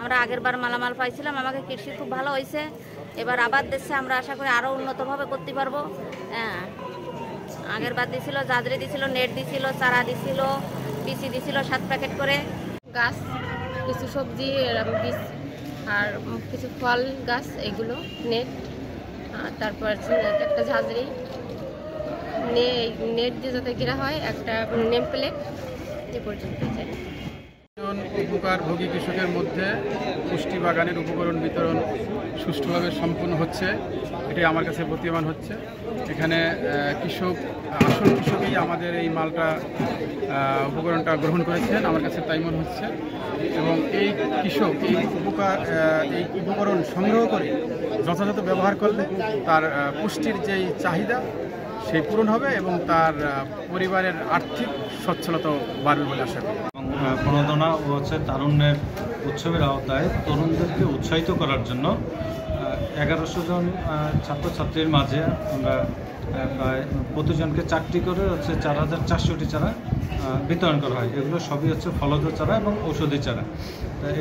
আমরা আগের বার মালামাল পাইছিলাম, আমাকে কৃষি খুব ভালো হয়েছে। এবার আবার দিচ্ছে, আমরা আশা করি আরও উন্নতভাবে করতে পারবো। হ্যাঁ, আগের বার দিছিল, জাজরি দিছিল, নেট দিছিল, চারা দিছিল, বিচি দিছিল 7 প্যাকেট করে। গাছ, কিছু সবজি বীজ আর কিছু ফল গাছ, এগুলো নেট, তারপর একটা ঝাঁঝরি, নেট দিয়ে যাতে ঘেরা হয়, একটা নেম প্লেট, এ পর্যন্ত। উপকারভোগী কৃষকের মধ্যে পুষ্টি বাগানের উপকরণ বিতরণ সুষ্ঠুভাবে সম্পন্ন হচ্ছে, এটাই আমার কাছে প্রতীয়মান হচ্ছে। এখানে আসল কৃষকই আমাদের এই মালটা উপকরণটা গ্রহণ করেছেন, আমার কাছে তাই মনে হচ্ছে। এবং এই কৃষক এই উপকরণ সংগ্রহ করে যথাযথ ব্যবহার করলে তার পুষ্টির যেই চাহিদা সেই পূরণ হবে এবং তার পরিবারের আর্থিক সচ্ছলতা বাড়বে বলে আশা করি। প্রণোদনা ও তারুণ্যের উৎসবের আওতায় তরুণদেরকে উৎসাহিত করার জন্য 1100 জন ছাত্রছাত্রীর মাঝে আমরা প্রায় প্রতিজনকে 4টি করে 4400টি চারা বিতরণ করা হয়। এগুলো সবই ফলজ চারা এবং ঔষধি চারা।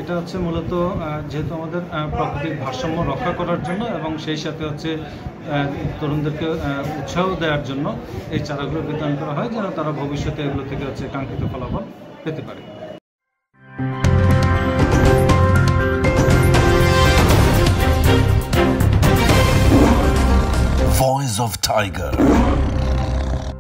এটা মূলত যেহেতু আমাদের প্রাকৃতিক ভারসাম্য রক্ষা করার জন্য এবং সেই সাথে তরুণদেরকে উৎসাহ দেওয়ার জন্য এই চারাগুলো বিতরণ করা হয়, যেন তারা ভবিষ্যতে এগুলো থেকে কাঙ্ক্ষিত ফলাফল পেতে পারে। Voice of Tiger.